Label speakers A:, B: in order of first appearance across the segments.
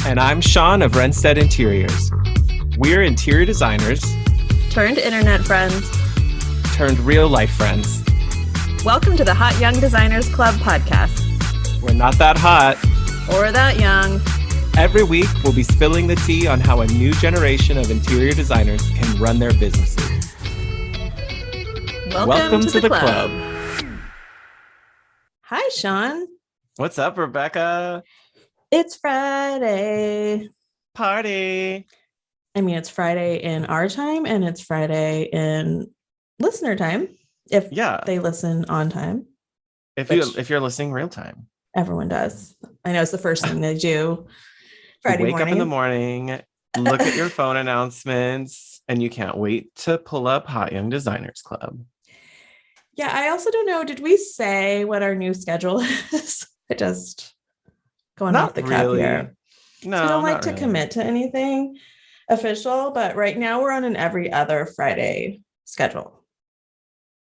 A: And I'm Sean of Renstead Interiors. We're interior designers
B: turned internet friends
A: turned real life friends.
B: Welcome to the Hot Young Designers Club podcast.
A: We're not that hot
B: or that young.
A: Every week, we'll be spilling the tea on how a new generation of interior designers can run their businesses. Welcome to the club.
B: Hi, Sean.
A: What's up, Rebecca?
B: It's Friday.
A: Party.
B: I mean, it's Friday in our time and it's Friday in listener time. If they listen on time.
A: If you're listening real time.
B: Everyone does. I know it's the first thing they do. Friday
A: Wake
B: morning.
A: Up in the morning, look at your phone announcements, and you can't wait to pull up Hot Young Designers Club.
B: Yeah, I also don't know. Did we say what our new schedule is? I just going
A: not
B: off the
A: really.
B: cuff here.
A: No,
B: so I don't like to
A: really.
B: commit to anything official, but right now we're on an every other Friday schedule.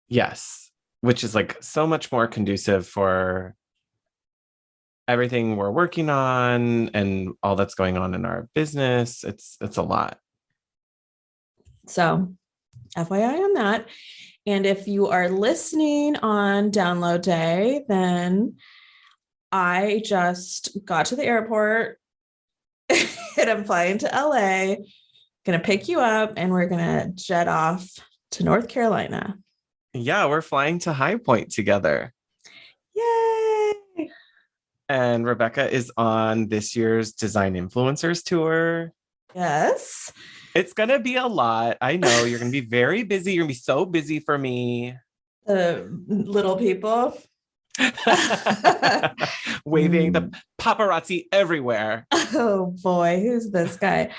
A: Yes, which is like so much more conducive for everything we're working on and all that's going on in our business. It's a lot.
B: So FYI on that. And if you are listening on download day, then I just got to the airport and I'm flying to LA, gonna pick you up and we're gonna jet off to North Carolina.
A: Yeah, we're flying to High Point together.
B: Yay!
A: And Rebecca is on this year's Design Influencers Tour.
B: Yes.
A: It's going to be a lot. I know you're going to be very busy. You're going to be so busy for me.
B: Little people.
A: Waving the paparazzi everywhere.
B: Oh boy, who's this guy?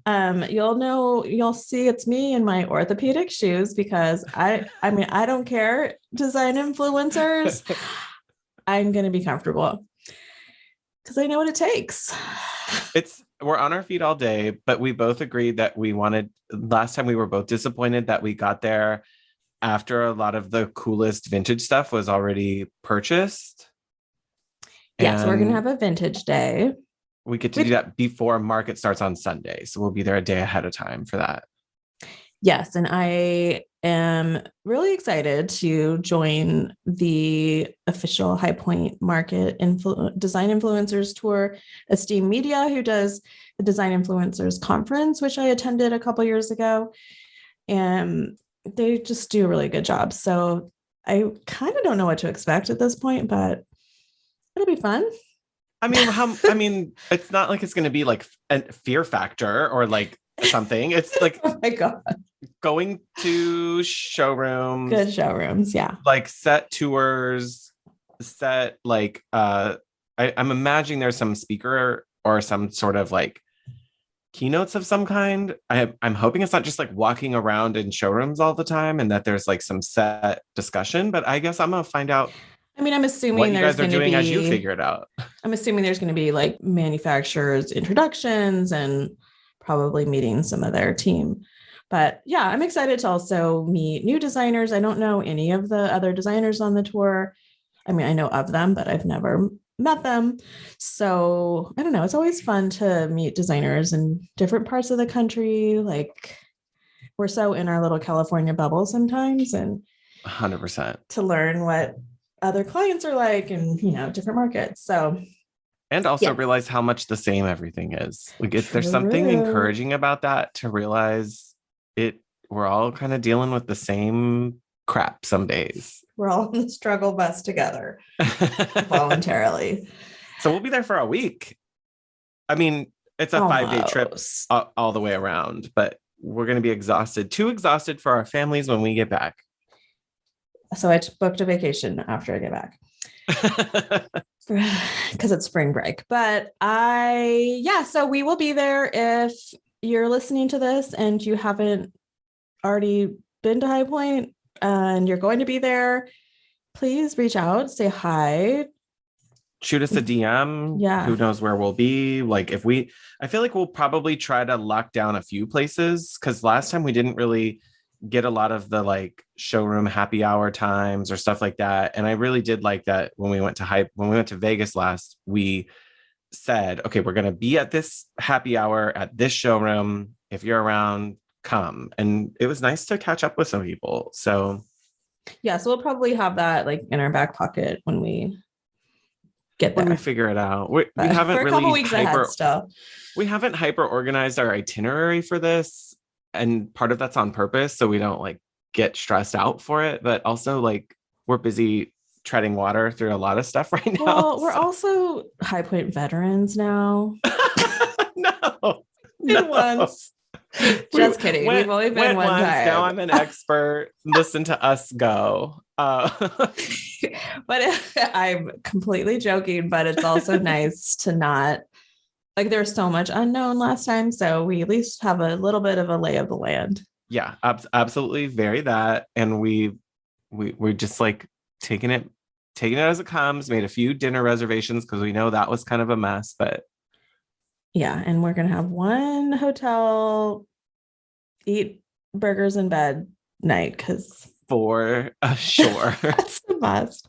B: You'll see it's me in my orthopedic shoes because I don't care. Design influencers. I'm going to be comfortable because I know what it takes.
A: We're on our feet all day, but we both agreed that last time we were both disappointed that we got there after a lot of the coolest vintage stuff was already purchased.
B: Yes, we're going to have a vintage day.
A: We get to do that before market starts on Sunday. So we'll be there a day ahead of time for that.
B: Yes. And I am really excited to join the official High Point Market Design Influencers Tour. Esteem Media, who does the Design Influencers Conference, which I attended a couple years ago. And they just do a really good job. So I kind of don't know what to expect at this point, but it'll be fun.
A: I mean, it's not like it's going to be like a fear factor or like something. It's like,
B: oh my God,
A: going to showrooms,
B: good showrooms. Yeah.
A: Like set tours, like, I'm imagining there's some speaker or some sort of like keynotes of some kind. I'm hoping it's not just like walking around in showrooms all the time and that there's like some set discussion, but I guess I'm going to find out.
B: I mean, I'm assuming
A: what you guys are doing as you figure it out.
B: I'm assuming there's going to be like manufacturers introductions and probably meeting some of their team. But yeah, I'm excited to also meet new designers. I don't know any of the other designers on the tour. I mean, I know of them, but I've never met them. So I don't know. It's always fun to meet designers in different parts of the country. Like we're so in our little California bubble sometimes, and
A: 100%
B: to learn what other clients are like and, different markets. So,
A: and also realize how much the same everything is. Like there's something encouraging about that to realize we're all kind of dealing with the same crap some days.
B: We're all in the struggle bus together voluntarily.
A: So we'll be there for a week. I mean, it's a 5-day trip all the way around, but we're going to be exhausted, too exhausted for our families when we get back.
B: So I booked a vacation after I get back because it's spring break. But so we will be there. If you're listening to this and you haven't already been to High Point and you're going to be there, please reach out, say hi.
A: Shoot us a DM.
B: Yeah.
A: Who knows where we'll be? Like I feel like we'll probably try to lock down a few places because last time we didn't really get a lot of the like showroom happy hour times or stuff like that. And I really did like that when we went to Vegas last, we said, okay, we're going to be at this happy hour at this showroom. If you're around, come. And it was nice to catch up with some people. So
B: Yeah, so we'll probably have that like in our back pocket when we get
A: when we
B: there.
A: figure it out, we
B: But
A: haven't
B: we're a couple
A: really
B: weeks ahead still.
A: we haven't hyper organized our itinerary for this. And part of that's on purpose. So we don't like get stressed out for it. But also like we're busy treading water through a lot of stuff right now.
B: Well, we're also High Point veterans now.
A: No,
B: Been once. Just kidding. We've only been one
A: once.
B: time.
A: Now I'm an expert. Listen to us go.
B: But I'm completely joking, but it's also nice to not like there's so much unknown last time. So we at least have a little bit of a lay of the land.
A: Yeah, absolutely. Very that. And we're just like taking it as it comes, made a few dinner reservations because we know that was kind of a mess, but
B: yeah. And we're going to have one hotel, eat burgers in bed night because
A: for sure.
B: That's the best.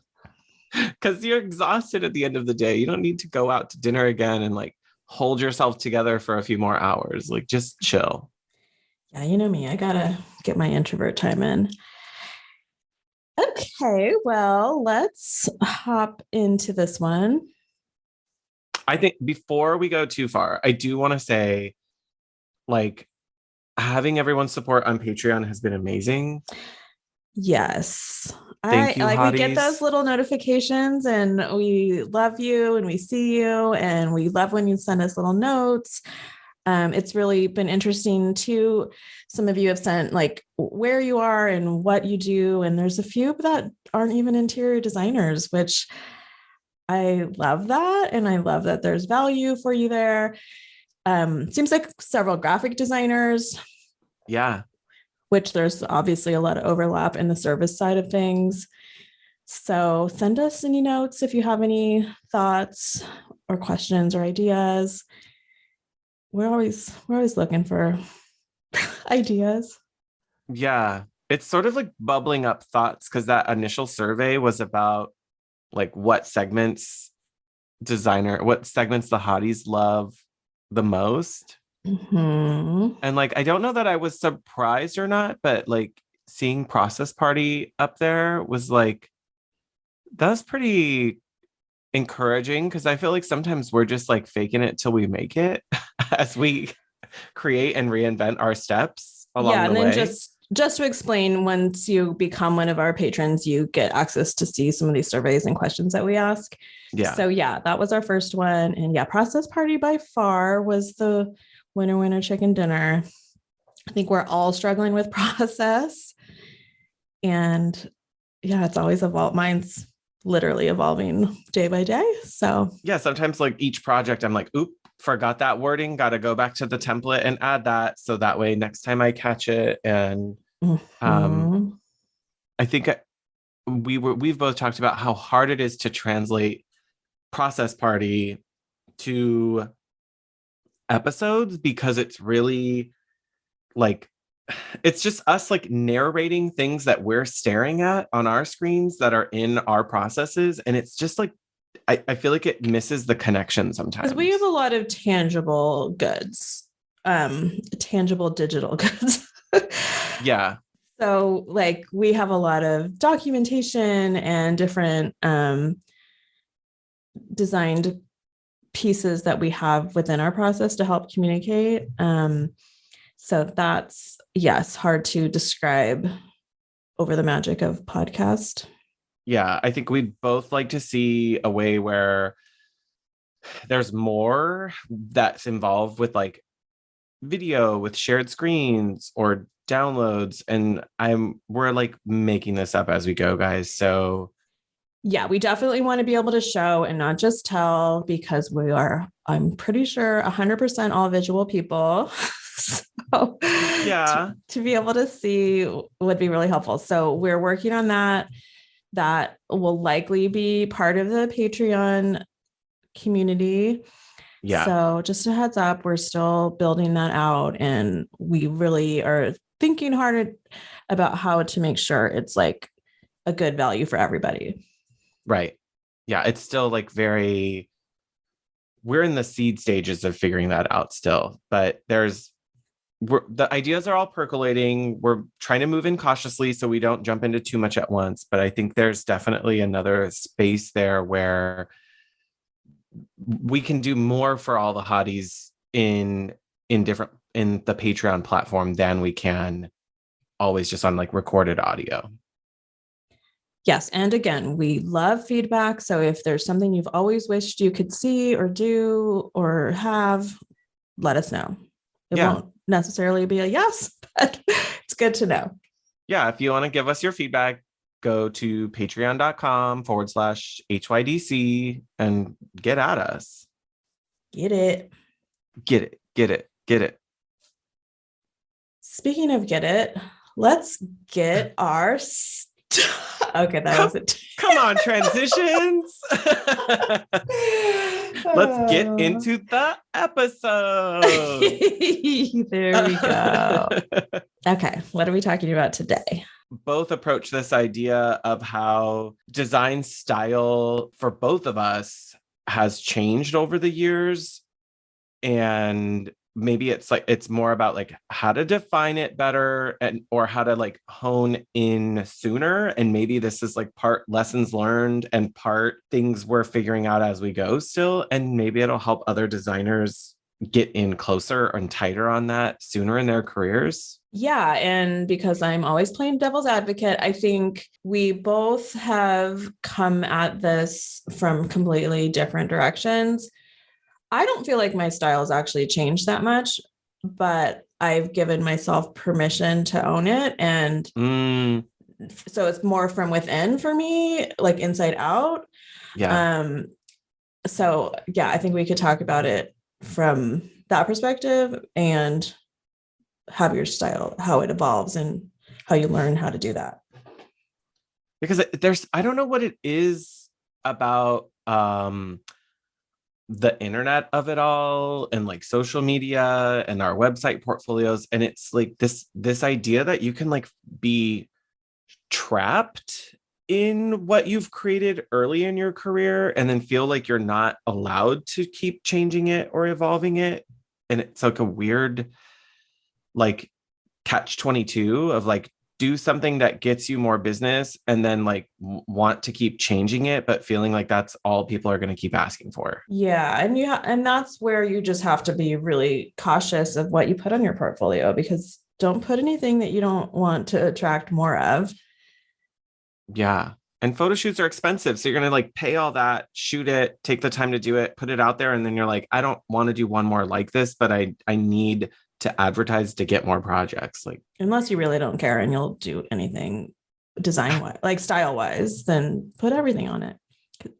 A: Because you're exhausted at the end of the day. You don't need to go out to dinner again and like hold yourself together for a few more hours. Like just chill.
B: Yeah, you know me. I gotta get my introvert time in. Okay, well, let's hop into this one.
A: I think before we go too far, I do want to say, like, having everyone's support on Patreon has been amazing.
B: Yes.
A: Thank you,
B: we get
A: hotties.
B: those little notifications and we love you and we see you and we love when you send us little notes. It's really been interesting too. Some of you have sent like where you are and what you do. And there's a few that aren't even interior designers, which I love that. And I love that there's value for you there. Seems like several graphic designers.
A: Yeah.
B: Which there's obviously a lot of overlap in the service side of things. So send us any notes if you have any thoughts or questions or ideas. We're always looking for ideas.
A: Yeah. It's sort of like bubbling up thoughts because that initial survey was about like what segments the hotties love the most.
B: Mm-hmm.
A: And like, I don't know that I was surprised or not, but like seeing Process Party up there was like, that was pretty encouraging because I feel like sometimes we're just like faking it till we make it as we create and reinvent our steps along the way.
B: And then just to explain, once you become one of our patrons, you get access to see some of these surveys and questions that we ask.
A: Yeah.
B: So yeah, that was our first one. And yeah, Process Party by far was the winner chicken dinner. I think we're all struggling with process. And yeah, it's always evolved. Mine's literally evolving day by day. So
A: yeah, sometimes like each project, I'm like, oop, forgot that wording. Got to go back to the template and add that. So that way next time I catch it. And I think we've both talked about how hard it is to translate Process Party to episodes because it's really like it's just us like narrating things that we're staring at on our screens that are in our processes, and it's just like I feel like it misses the connection sometimes.
B: Because we have a lot of tangible goods, tangible digital goods.
A: Yeah.
B: So like we have a lot of documentation and different designed pieces that we have within our process to help communicate. So that's, yes, hard to describe over the magic of podcast.
A: Yeah, I think we'd both like to see a way where there's more that's involved with like video with shared screens or downloads. And we're like making this up as we go, guys. So
B: yeah, we definitely want to be able to show and not just tell because we are, I'm pretty sure 100% all visual people. So
A: yeah,
B: to be able to see would be really helpful. So we're working on that. That will likely be part of the Patreon community.
A: Yeah.
B: So just a heads up, we're still building that out and we really are thinking hard about how to make sure it's like a good value for everybody.
A: Right. Yeah. It's still like very we're in the seed stages of figuring that out still, but the ideas are all percolating. We're trying to move in cautiously so we don't jump into too much at once. But I think there's definitely another space there where we can do more for all the hotties in the Patreon platform than we can always just on like recorded audio.
B: Yes. And again, we love feedback. So if there's something you've always wished you could see or do or have, let us know. It won't necessarily be a yes, but it's good to know.
A: Yeah. If you want to give us your feedback, go to patreon.com/HYDC and get at us.
B: Get it.
A: Get it. Get it. Get it.
B: Speaking of get it, let's get our okay, that wasn't.
A: Come on, transitions. Let's get into the episode.
B: There we go. Okay, what are we talking about today?
A: Both approach this idea of how design style for both of us has changed over the years. And maybe it's more about like how to define it better or how to like hone in sooner. And maybe this is like part lessons learned and part things we're figuring out as we go still. And maybe it'll help other designers get in closer and tighter on that sooner in their careers.
B: Yeah. And because I'm always playing devil's advocate, I think we both have come at this from completely different directions. I don't feel like my style has actually changed that much, but I've given myself permission to own it. And so it's more from within for me, like inside out.
A: Yeah.
B: So yeah, I think we could talk about it from that perspective and have your style, how it evolves and how you learn how to do that.
A: Because I don't know what it is about, the internet of it all and like social media and our website portfolios. And it's like this idea that you can like be trapped in what you've created early in your career and then feel like you're not allowed to keep changing it or evolving it. And it's like a weird like catch-22 of like, do something that gets you more business and then like want to keep changing it, but feeling like that's all people are going to keep asking for.
B: Yeah. And that's where you just have to be really cautious of what you put on your portfolio, because don't put anything that you don't want to attract more of.
A: Yeah. And photo shoots are expensive. So you're going to like pay all that, shoot it, take the time to do it, put it out there. And then you're like, I don't want to do one more like this, but I need to advertise to get more projects. Like,
B: unless you really don't care and you'll do anything design wise, like style wise, then put everything on it.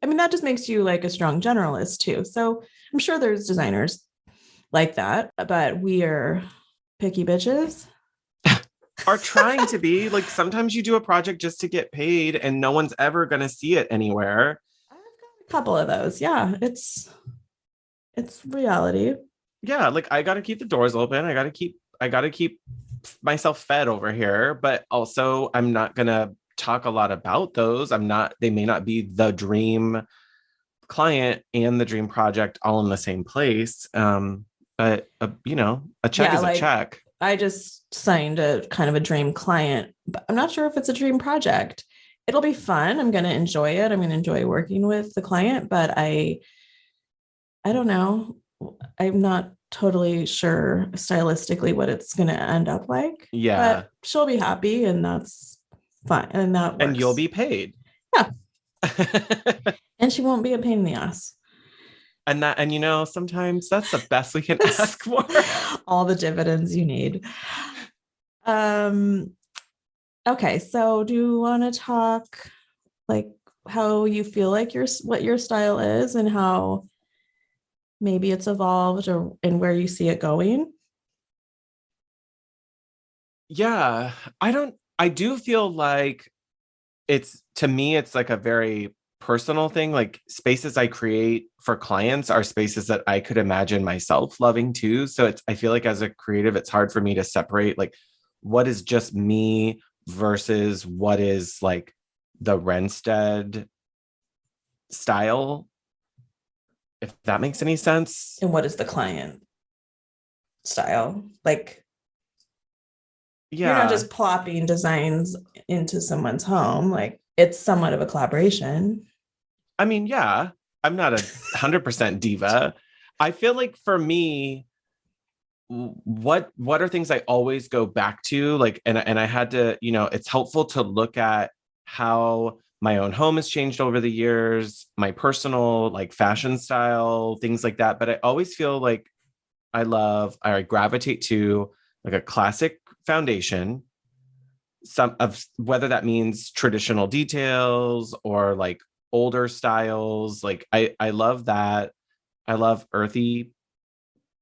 B: I mean, that just makes you like a strong generalist too. So I'm sure there's designers like that, but we are picky bitches.
A: Are trying to be like, sometimes you do a project just to get paid and no one's ever going to see it anywhere.
B: I've got a couple of those. Yeah. It's reality.
A: Yeah, like I got to keep the doors open. I got to keep myself fed over here, but also I'm not going to talk a lot about those. They may not be the dream client and the dream project all in the same place. But a check is a check.
B: I just signed a kind of a dream client, but I'm not sure if it's a dream project. It'll be fun. I'm going to enjoy it. I'm going to enjoy working with the client, but I don't know. I'm not totally sure stylistically what it's going to end up like.
A: Yeah.
B: But she'll be happy and that's fine. And that works.
A: And you'll be paid.
B: Yeah. And she won't be a pain in the ass.
A: And sometimes that's the best we can ask for.
B: All the dividends you need. Okay. So do you want to talk like how you feel like what your style is and how maybe it's evolved and where you see it going?
A: Yeah, I do feel like to me, it's like a very personal thing. Like spaces I create for clients are spaces that I could imagine myself loving too. So I feel like as a creative, it's hard for me to separate like what is just me versus what is like the Renstead style. if that makes any sense.
B: And what is the client style? Like, you're not
A: Yeah.
B: just plopping designs into someone's home. Like, it's somewhat of a collaboration.
A: I mean, yeah, I'm not 100% diva. I feel like for me, what are things I always go back to? Like, and I had to, it's helpful to look at how my own home has changed over the years, my personal like fashion style, things like that. But I always feel like I gravitate to like a classic foundation, some of whether that means traditional details or like older styles. Like I love that. I love earthy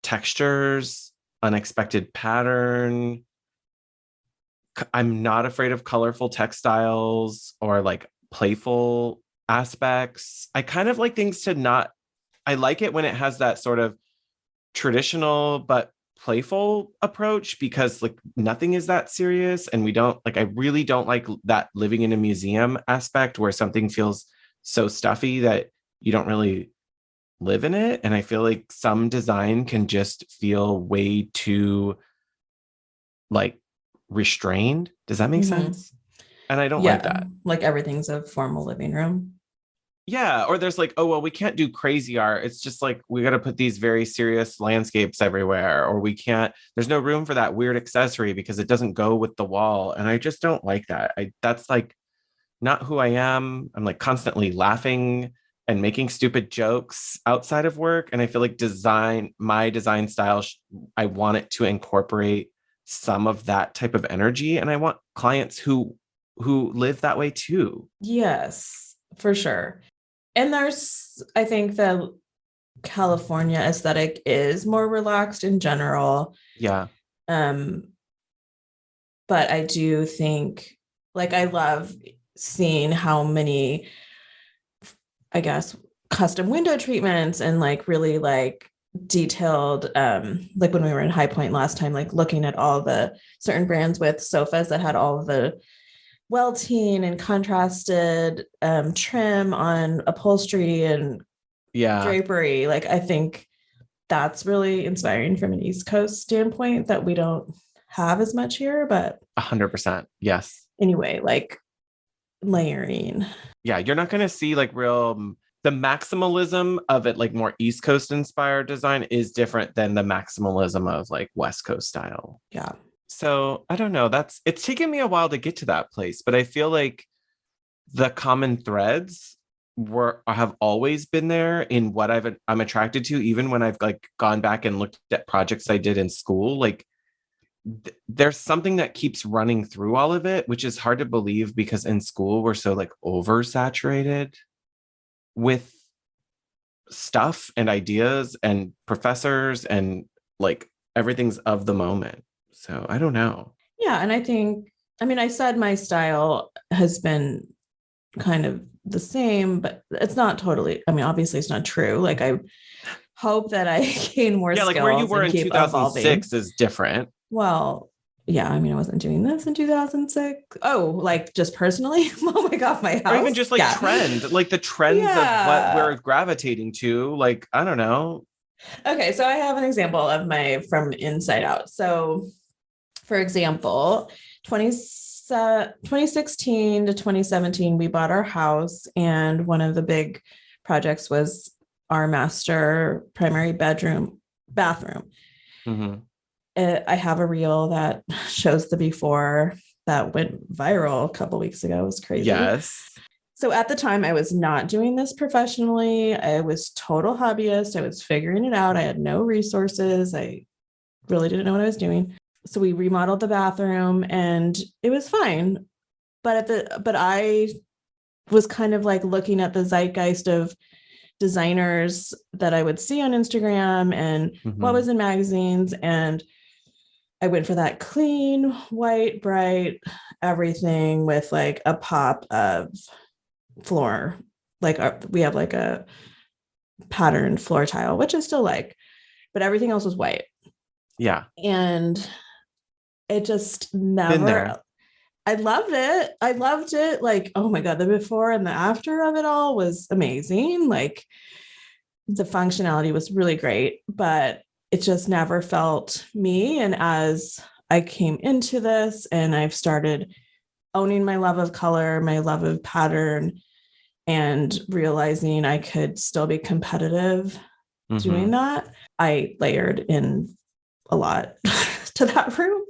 A: textures, unexpected pattern. I'm not afraid of colorful textiles or like playful aspects. I kind of like things to not, I like it when it has that sort of traditional but playful approach, because like nothing is that serious, and we don't like, I really don't like that living in a museum aspect where something feels so stuffy that you don't really live in it. And I feel like some design can just feel way too like restrained. Does that make
B: Mm-hmm.
A: sense? And I don't like
B: Yeah,
A: that.
B: like everything's a formal living room.
A: Yeah, or there's like, oh well, we can't do crazy art. It's just like we got to put these very serious landscapes everywhere, or we can't. There's no room for that weird accessory because it doesn't go with the wall, and I just don't like that. That's like not who I am. I'm like constantly laughing and making stupid jokes outside of work, and I feel like my design style, I want it to incorporate some of that type of energy, and I want clients who live that way too.
B: Yes, for sure. And I think the California aesthetic is more relaxed in general.
A: Yeah.
B: Um, but I do think, like, I love seeing how many, I guess, custom window treatments and like really like detailed, like when we were in High Point last time, like looking at all the certain brands with sofas that had all of the welting and contrasted trim on upholstery and
A: Yeah.
B: drapery. Like, I think that's really inspiring from an East Coast standpoint that we don't have as much here. But
A: 100%. Yes.
B: anyway, like layering.
A: Yeah. You're not going to see like the maximalism of it, like more East Coast inspired design is different than the maximalism of like West Coast style.
B: Yeah.
A: So I don't know. It's taken me a while to get to that place, but I feel like the common threads have always been there in what I'm attracted to, even when I've like gone back and looked at projects I did in school. Like there's something that keeps running through all of it, which is hard to believe because in school we're so like oversaturated with stuff and ideas and professors and like everything's of the moment. So I don't know.
B: Yeah. And I think, I mean, I said my style has been kind of the same, but it's not totally, I mean, obviously it's not true. Like, I hope that I gain more
A: Yeah, like where you
B: skills
A: were
B: and
A: in
B: keep evolving.
A: 2006 is different.
B: Well, yeah, I mean, I wasn't doing this in 2006. Oh, like just personally? Oh my God, my
A: Or even
B: house.
A: just like
B: Yeah.
A: trend, like the trends of what we're
B: Yeah.
A: gravitating to. Like, I don't know.
B: Okay, so I have an example of my from Inside Out. So, for example, 2016 to 2017, we bought our house, and one of the big projects was our master primary bathroom.
A: Mhm.
B: I have a reel that shows the before that went viral a couple weeks ago. It was crazy.
A: Yes.
B: So at the time, I was not doing this professionally. I was total hobbyist. I was figuring it out. I had no resources. I really didn't know what I was doing. So we remodeled the bathroom and it was fine. But I was kind of like looking at the zeitgeist of designers that I would see on Instagram and what was
A: Mhm.
B: in magazines. And I went for that clean, white, bright, everything with like a pop of floor. Like we have like a patterned floor tile, which I still like, but everything else was white.
A: Yeah.
B: And it just
A: Been
B: never,
A: there.
B: I loved it. I loved it. Like, oh my God, the before and the after of it all was amazing. Like, the functionality was really great, but it just never felt me. And as I came into this and I've started owning my love of color, my love of pattern, and realizing I could still be competitive doing that, I layered in a lot to that room.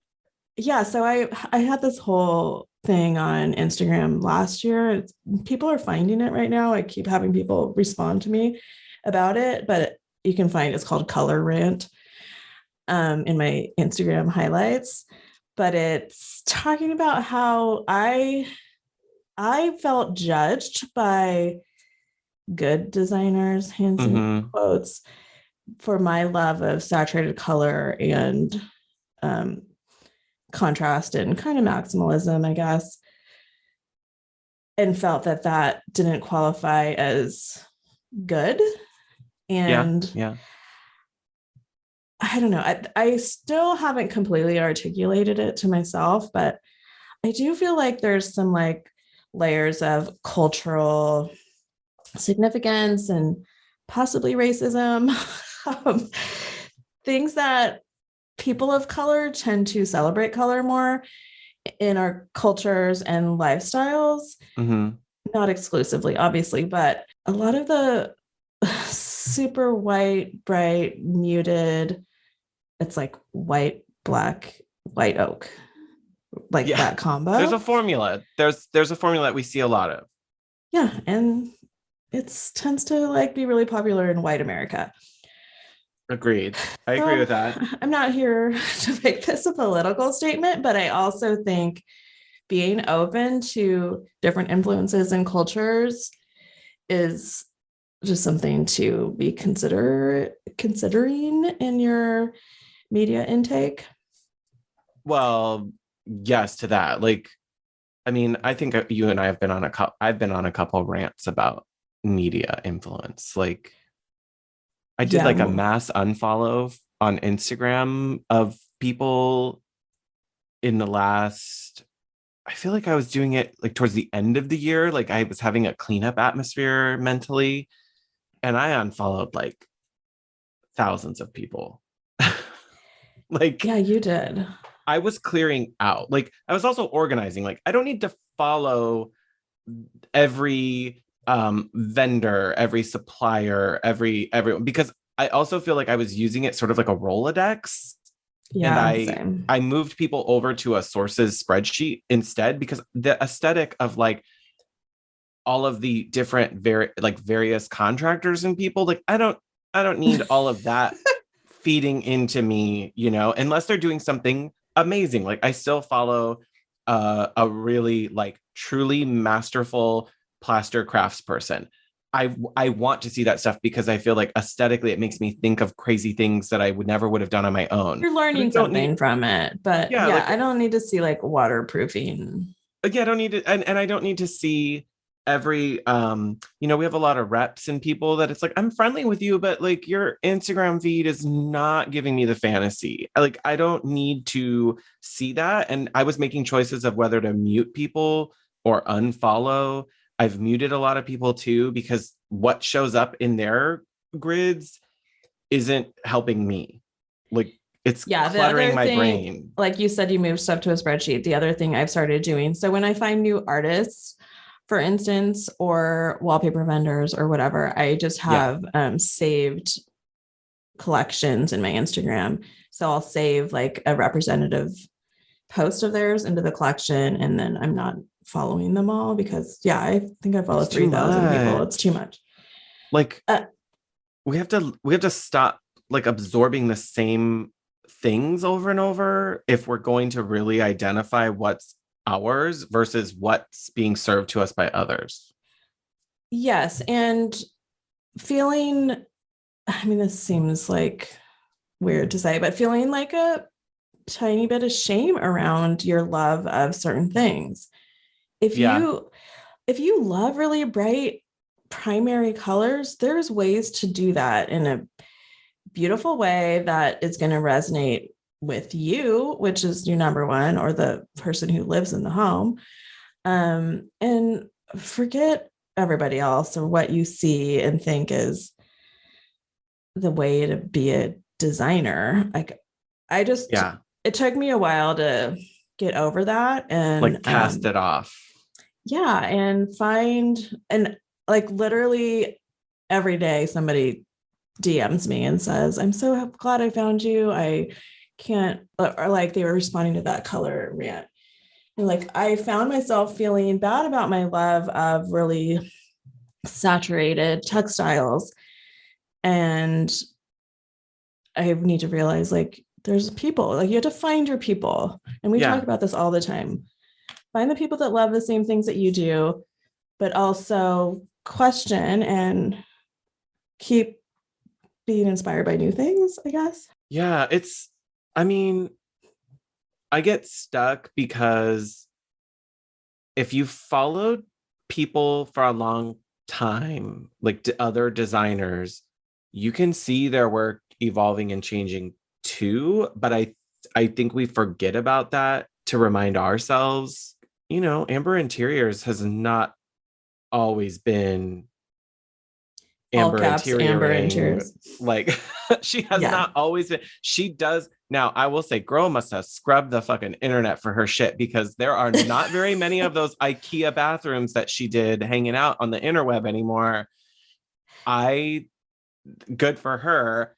B: Yeah, so I had this whole thing on Instagram last year. People are finding it right now. I keep having people respond to me about it, but you can find it's called Color Rant in my Instagram highlights. But it's talking about how I felt judged by good designers, hands in quotes, for my love of saturated color and contrast and kind of maximalism, I guess, and felt that that didn't qualify as good. And
A: yeah.
B: I don't know, I still haven't completely articulated it to myself, but I do feel like there's some like layers of cultural significance and possibly racism, things that people of color tend to celebrate color more in our cultures and lifestyles. Not exclusively, obviously, but a lot of the super white, bright, muted, it's like white, black, white oak, like that combo.
A: There's a formula. There's a formula that we see a lot of.
B: Yeah, and it tends to like be really popular in white America.
A: Agreed. I agree with that.
B: I'm not here to make this a political statement, but I also think being open to different influences and cultures is just something to be considering in your media intake.
A: Well, yes to that. Like, I mean, I think you and I have been on I've been on a couple rants about media influence. Like, I did like a mass unfollow on Instagram of people in the last, I feel like I was doing it like towards the end of the year. Like I was having a cleanup atmosphere mentally, and I unfollowed like thousands of people. Like,
B: yeah, you did.
A: I was clearing out. Like I was also organizing. Like I don't need to follow every vendor, every supplier, everyone, because I also feel like I was using it sort of like a Rolodex.
B: Yeah,
A: and I moved people over to a sources spreadsheet instead, because the aesthetic of like all of the different various contractors and people, like I don't need all of that feeding into me, unless they're doing something amazing. Like I still follow a really like truly masterful plaster crafts person. I want to see that stuff because I feel like aesthetically it makes me think of crazy things that I never would have done on my own.
B: You're learning something from it, but like, I don't need to see like waterproofing.
A: Yeah, I don't need to, and I don't need to see every we have a lot of reps and people that it's like, I'm friendly with you, but like your Instagram feed is not giving me the fantasy. Like I don't need to see that. And I was making choices of whether to mute people or unfollow. I've muted a lot of people too, because what shows up in their grids isn't helping me. Like it's cluttering my brain.
B: Like you said, you moved stuff to a spreadsheet. The other thing I've started doing, so when I find new artists, for instance, or wallpaper vendors or whatever, I just have saved collections in my Instagram. So I'll save like a representative post of theirs into the collection, and then I'm not following them all because I think I follow 3,000 people. It's too much.
A: Like we have to stop like absorbing the same things over and over if we're going to really identify what's ours versus what's being served to us by others.
B: Yes. And feeling, I mean, this seems like weird to say, but feeling like a tiny bit of shame around your love of certain things. If you love really bright primary colors, there's ways to do that in a beautiful way that is going to resonate with you, which is your number one, or the person who lives in the home, and forget everybody else or what you see and think is the way to be a designer. Like I just,
A: Yeah.
B: it took me a while to get over that
A: Like
B: and
A: cast it off.
B: yeah, and find, and like literally every day somebody DMs me and says, I'm so glad I found you. I can't, or like they were responding to that color rant. And like I found myself feeling bad about my love of really saturated textiles. And I need to realize like there's people, like you have to find your people. And we talk about this all the time. Find the people that love the same things that you do, but also question and keep being inspired by new things, I guess.
A: Yeah, I mean, I get stuck because if you followed people for a long time, like other designers, you can see their work evolving and changing too. But I think we forget about that to remind ourselves, Amber Interiors has not always been
B: All
A: Amber
B: caps, Amber
A: Interioring.
B: Interiors.
A: Like she has not always been. She does now. I will say, girl must have scrubbed the fucking internet for her shit, because there are not very many of those IKEA bathrooms that she did hanging out on the interweb anymore. Good for her.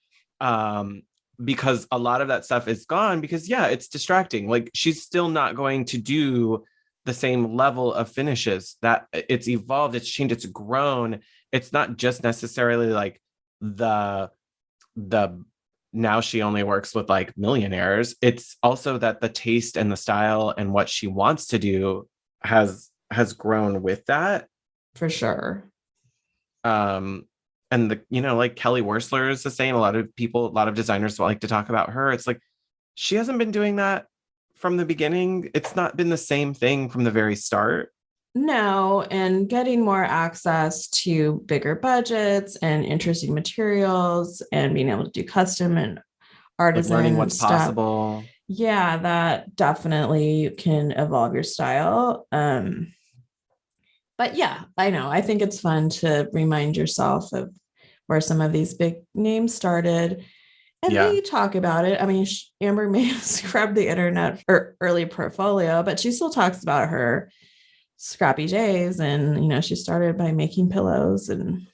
A: Because a lot of that stuff is gone because it's distracting. Like she's still not going to do the same level of finishes. That it's evolved, it's changed, it's grown. It's not just necessarily like the now she only works with like millionaires. It's also that the taste and the style and what she wants to do has grown with that.
B: For sure.
A: And like Kelly Wearstler is the same. A lot of designers like to talk about her. It's like she hasn't been doing that from the beginning. It's not been the same thing from the very start.
B: No, and getting more access to bigger budgets and interesting materials and being able to do custom and artisan,
A: like learning what's
B: stuff.
A: possible.
B: Yeah, that definitely can evolve your style. But yeah, I know. I think it's fun to remind yourself of where some of these big names started. And they talk about it. I mean, Amber may have scrubbed the internet for early portfolio, but she still talks about her scrappy days. And, she started by making pillows and.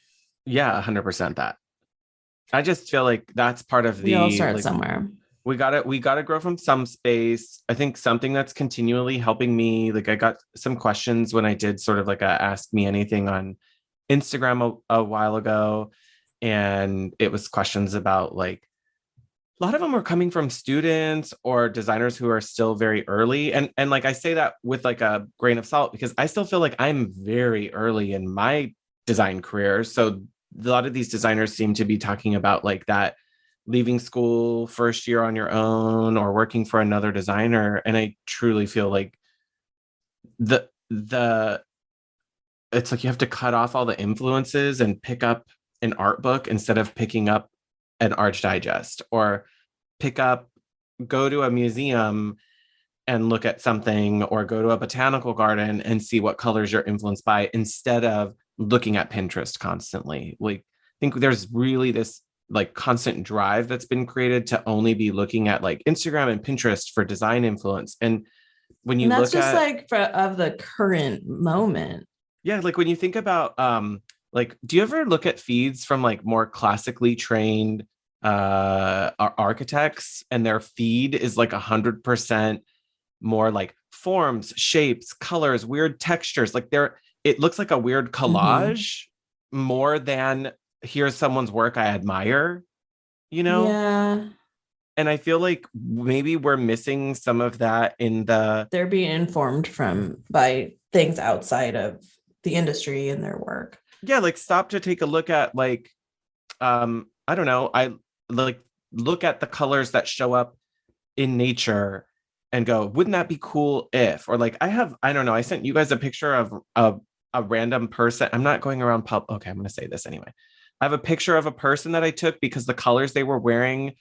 A: Yeah, 100% that. I just feel like that's part of
B: we all start somewhere.
A: We gotta grow from some space. I think something that's continually helping me, like I got some questions when I did sort of like a Ask Me Anything on Instagram a while ago. And it was questions about like, a lot of them were coming from students or designers who are still very early. And like, I say that with like a grain of salt, because I still feel like I'm very early in my design career. So a lot of these designers seem to be talking about like that leaving school first year on your own or working for another designer. And I truly feel like it's like you have to cut off all the influences and pick up an art book instead of picking up an Arch Digest, or go to a museum and look at something, or go to a botanical garden and see what colors you're influenced by, instead of looking at Pinterest constantly. Like, I think there's really this like constant drive that's been created to only be looking at like Instagram and Pinterest for design influence. And when you
B: look just like of the current moment.
A: Yeah. Like when you think about, like, do you ever look at feeds from like more classically trained architects, and their feed is like 100% more like forms, shapes, colors, weird textures? Like it looks like a weird collage more than here's someone's work I admire,
B: Yeah.
A: And I feel like maybe we're missing some of that
B: they're being informed by things outside of the industry and their work.
A: Yeah, like stop to take a look at like, I don't know, I like look at the colors that show up in nature and go, wouldn't that be cool if, or like I don't know, I sent you guys a picture of a random person. I'm not going around okay, I'm going to say this anyway. I have a picture of a person that I took because the colors they were wearing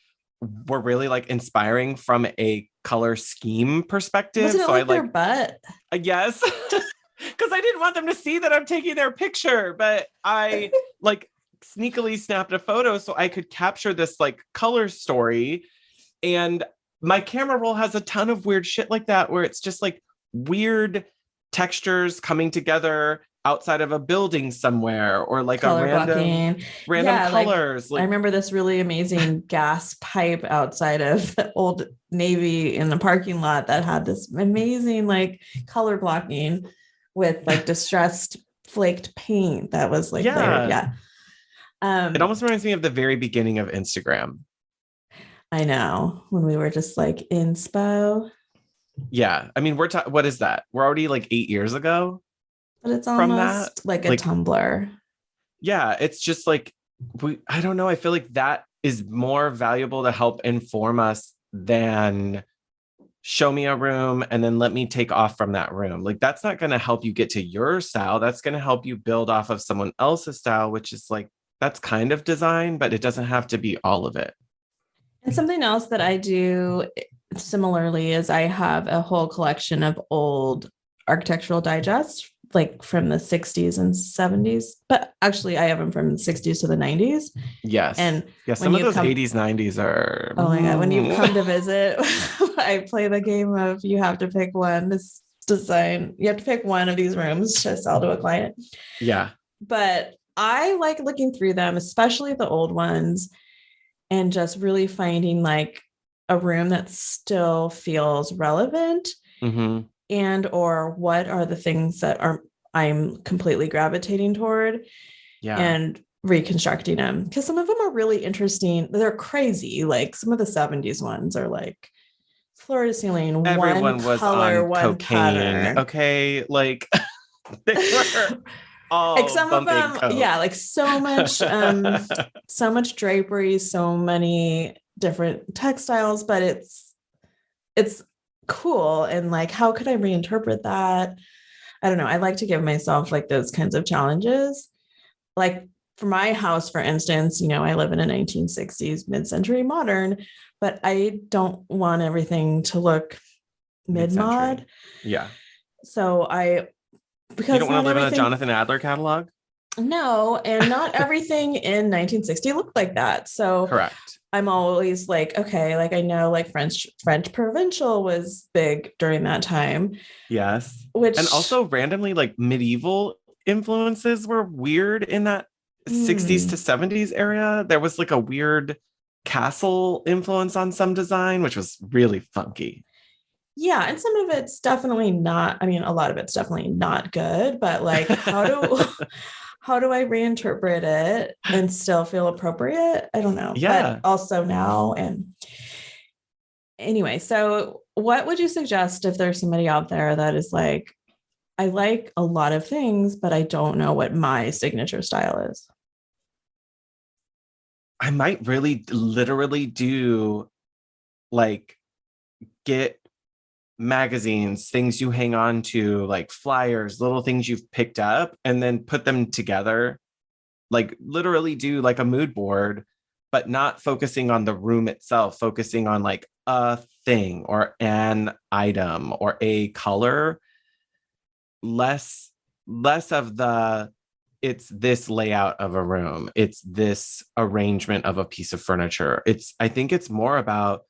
A: were really like inspiring from a color scheme perspective.
B: Wasn't it
A: so
B: like
A: I like
B: their butt?
A: Yes. Because I didn't want them to see that I'm taking their picture, but I like sneakily snapped a photo so I could capture this like color story. And my camera roll has a ton of weird shit like that, where it's just like weird textures coming together outside of a building somewhere, or like a
B: Color blocking.
A: random
B: Yeah,
A: colors.
B: I remember this really amazing gas pipe outside of the Old Navy in the parking lot that had this amazing like color blocking with like distressed flaked paint that was like layered. Yeah.
A: It almost reminds me of the very beginning of Instagram.
B: I know, when we were just like inspo.
A: Yeah. I mean, what is that? We're already like 8 years ago.
B: But it's
A: from
B: almost
A: that,
B: like a Tumblr.
A: Yeah, it's just like I don't know. I feel like that is more valuable to help inform us than show me a room and then let me take off from that room. Like that's not going to help you get to your style. That's going to help you build off of someone else's style, which is like that's kind of design, but it doesn't have to be all of it.
B: And something else that I do similarly is I have a whole collection of old architectural digests, like from the 60s and 70s. But actually, I have them from the 60s to the 90s.
A: Yes.
B: And
A: yeah, some of those 80s, 90s are.
B: Oh my God. When you come to visit, I play the game of you have to pick one. This design, you have to pick one of these rooms to sell to a client.
A: Yeah.
B: But I like looking through them, especially the old ones, and just really finding like a room that still feels relevant.
A: Mm-hmm.
B: And or what are the things that I'm completely gravitating toward, and reconstructing them, because some of them are really interesting. They're crazy. Like some of the 70s ones are like floor to ceiling,
A: everyone
B: one
A: was
B: color,
A: on
B: one
A: cocaine.
B: pattern.
A: Okay, like they were all
B: like some of them,
A: coke.
B: Yeah, like so much drapery, so many different textiles, but it's cool. And like, how could I reinterpret that? I don't know. I like to give myself like those kinds of challenges. Like for my house, for instance, I live in a 1960s mid-century modern, but I don't want everything to look mid-mod.
A: Yeah.
B: So because
A: you don't want to live in a Jonathan Adler catalog?
B: No, and not everything in 1960 looked like that. So
A: correct.
B: I'm always like, okay, like I know like French Provincial was big during that time.
A: Yes.
B: And
A: also randomly like medieval influences were weird in that 60s to 70s area. There was like a weird castle influence on some design, which was really funky.
B: Yeah. And some of it's definitely not, I mean, a lot of it's definitely not good, but like how do I reinterpret it and still feel appropriate? I don't know.
A: Yeah.
B: But also now. And anyway, so what would you suggest if there's somebody out there that is like, I like a lot of things, but I don't know what my signature style is?
A: I might really literally do like get magazines, things you hang on to, like flyers, little things you've picked up, and then put them together. Like literally do like a mood board, but not focusing on the room itself, focusing on like a thing or an item or a color. Less of the it's this layout of a room, it's this arrangement of a piece of furniture. I think it's more about,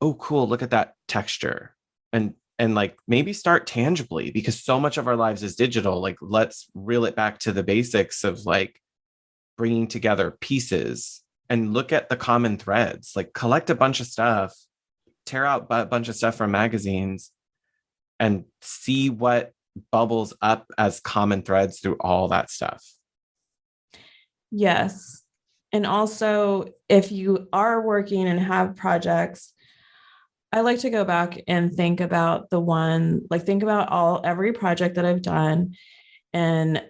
A: oh cool, look at that texture, and like maybe start tangibly, because so much of our lives is digital. Like let's reel it back to the basics of like bringing together pieces and look at the common threads. Like collect a bunch of stuff, tear out a bunch of stuff from magazines, and see what bubbles up as common threads through all that stuff.
B: Yes. And also, if you are working and have projects, I like to go back and think about every project that I've done and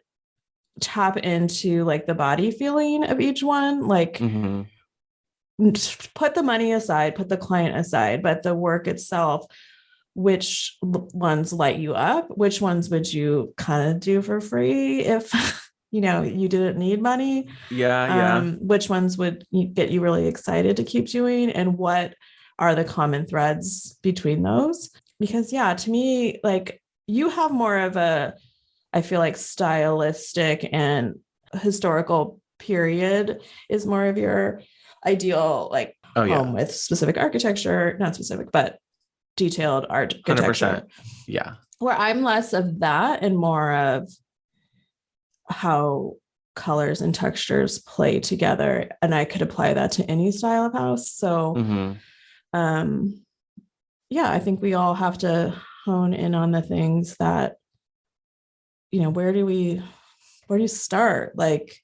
B: tap into like the body feeling of each one. Like put the money aside, put the client aside, but the work itself, which ones light you up? Which ones would you kind of do for free if you didn't need money? Which ones would get you really excited to keep doing? And what are the common threads between those? Because to me, like you have more of a, I feel like stylistic and historical period is more of your ideal like
A: Oh yeah.
B: home with specific architecture, not specific, but detailed architecture.
A: 100%. Yeah.
B: Where I'm less of that and more of how colors and textures play together. And I could apply that to any style of house. So yeah, I think we all have to hone in on the things that, where do you start? Like,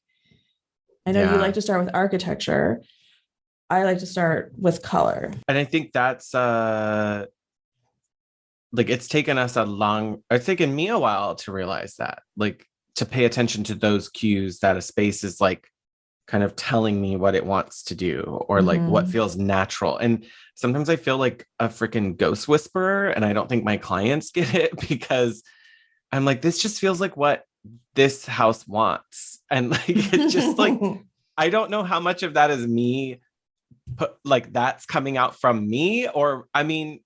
B: I know you like to start with architecture. I like to start with color.
A: And I think that's like it's taken me a while to realize that, like, to pay attention to those cues that a space is like kind of telling me what it wants to do or like what feels natural. And sometimes I feel like a freaking ghost whisperer, and I don't think my clients get it because I'm like, this just feels like what this house wants. And like, it's just like, I don't know how much of that is me, like that's coming out from me, or I mean,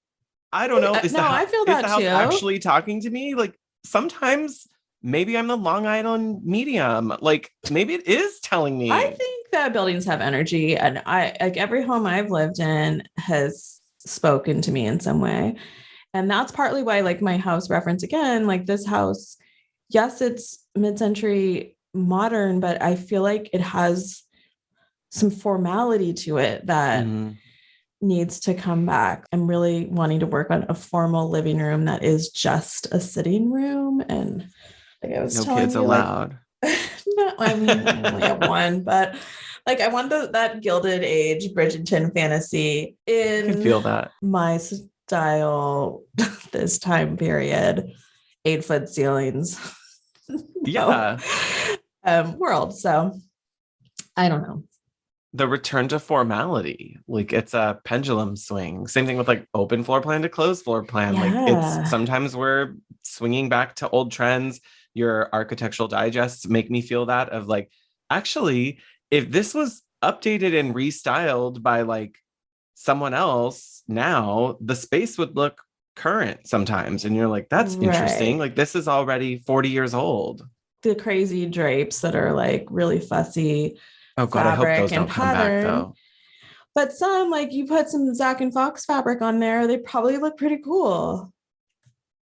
A: I don't know.
B: I feel that
A: is the house
B: too.
A: actually talking to me? Like sometimes maybe I'm the Long Island medium. Like maybe it is telling me.
B: I think that buildings have energy, and I like every home I've lived in has spoken to me in some way. And that's partly why, like my house reference again, like this house, yes, it's mid-century modern, but I feel like it has some formality to it that needs to come back. I'm really wanting to work on a formal living room that is just a sitting room. And like I was telling
A: kids
B: you,
A: allowed.
B: Like, no, I mean, I only have one, but like I want that Gilded Age Bridgerton fantasy in
A: I can feel that.
B: my style, this time period, 8-foot ceilings.
A: Yeah.
B: World. So I don't know.
A: The return to formality, like it's a pendulum swing. Same thing with like open floor plan to closed floor plan.
B: Yeah.
A: Like it's sometimes we're swinging back to old trends. Your architectural digests make me feel that of like, actually, if this was updated and restyled by like someone else now, the space would look current sometimes. And you're like, that's interesting. Like this is already 40 years old.
B: The crazy drapes that are like really fussy.
A: Oh God, I hope those don't come back though.
B: But some, like you put some Zach and Fox fabric on there, they probably look pretty cool.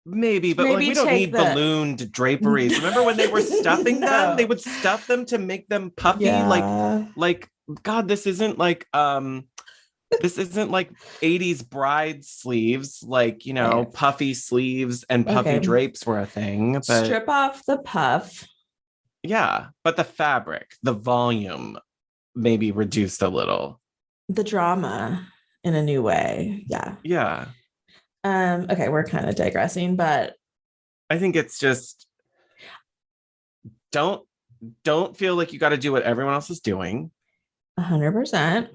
A: Maybe, but like we don't need ballooned draperies. Remember when they were stuffing them? They would stuff them to make them puffy. Yeah. Like God, this isn't like 80s bride sleeves, like, puffy sleeves and puffy drapes were a thing. But
B: strip off the puff.
A: Yeah, but the fabric, the volume maybe reduced a little.
B: The drama in a new way. Yeah.
A: Yeah.
B: Okay, we're kind of digressing, but
A: I think it's just don't feel like you got to do what everyone else is doing.
B: 100%.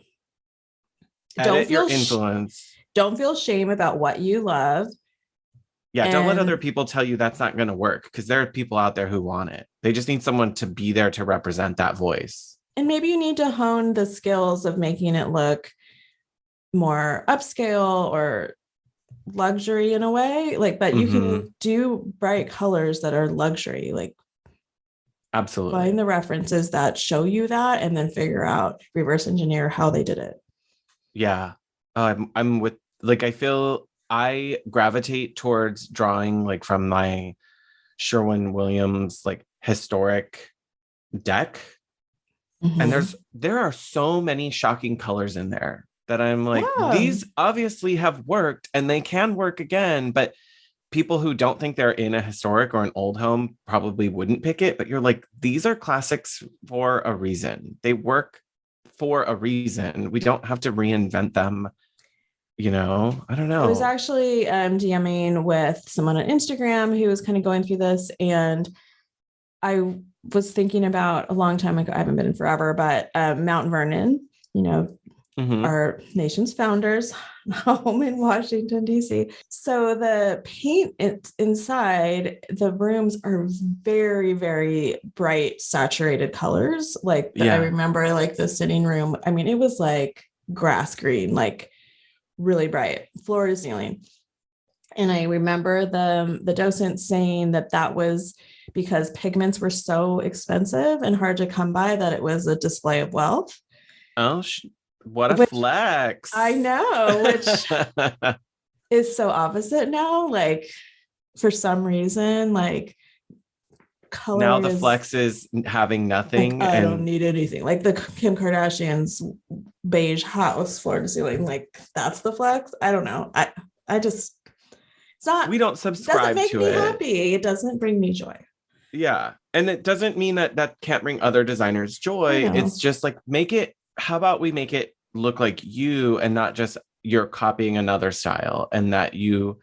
A: Edit your influence.
B: Don't feel shame about what you love.
A: Yeah, don't let other people tell you that's not going to work, because there are people out there who want it. They just need someone to be there to represent that voice.
B: And maybe you need to hone the skills of making it look more upscale or luxury in a way. Like, but you can do bright colors that are luxury. Like,
A: absolutely.
B: Find the references that show you that and then figure out, reverse engineer how they did it.
A: Yeah. I'm with, like, I feel I gravitate towards drawing like from my Sherwin-Williams like historic deck. And there are so many shocking colors in there that I'm like, these obviously have worked and they can work again, but people who don't think they're in a historic or an old home probably wouldn't pick it. But you're like, these are classics for a reason. They work for a reason. We don't have to reinvent them. I don't know.
B: I was actually DMing with someone on Instagram who was kind of going through this, and I was thinking about a long time ago, I haven't been in forever, but Mount Vernon, our nation's founders home in Washington, D.C. So the paint inside the rooms are very, very bright, saturated colors. Like I remember like the sitting room. I mean, it was like grass green, like really bright, floor to ceiling. And I remember the docent saying that was because pigments were so expensive and hard to come by that it was a display of wealth.
A: Oh, what a
B: Which,
A: flex.
B: I know, which is so opposite now. Like, for some reason, like, color
A: now the
B: is,
A: flex is having nothing.
B: like, I don't need anything. Like the Kim Kardashian's beige house, floor to ceiling, like that's the flex. I don't know. I just, it's not,
A: we don't
B: it
A: subscribe
B: doesn't make
A: to
B: me
A: it.
B: happy. It doesn't bring me joy.
A: Yeah. And it doesn't mean that can't bring other designers joy. It's just like, how about we make it look like you and not just you're copying another style, and that you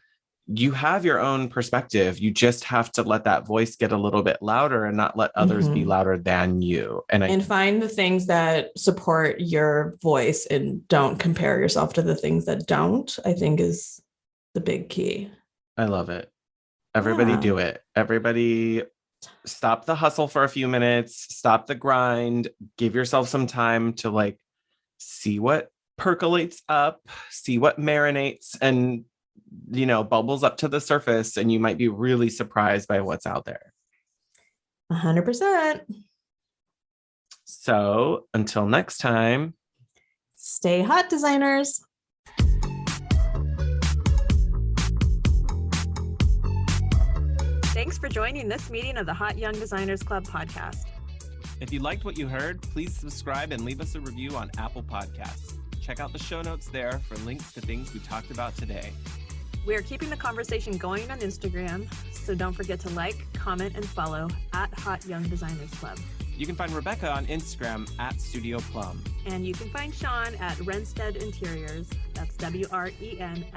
A: have your own perspective. You just have to let that voice get a little bit louder and not let others be louder than you. And
B: find the things that support your voice and don't compare yourself to the things that don't, I think is the big key.
A: I love it. Everybody do it. Everybody stop the hustle for a few minutes, stop the grind, give yourself some time to like see what percolates up, see what marinates and bubbles up to the surface, and you might be really surprised by what's out there.
B: 100%.
A: So until next time,
B: stay hot, designers. Thanks for joining this meeting of the Hot Young Designers Club podcast.
A: If you liked what you heard, please subscribe and leave us a review on Apple Podcasts. Check out the show notes there for links to things we talked about today.
B: We are keeping the conversation going on Instagram, so don't forget to like, comment, and follow at Hot Young Designers Club.
A: You can find Rebecca on Instagram at Studio Plum.
B: And you can find Sean at Renstead Interiors. That's WRENSTED.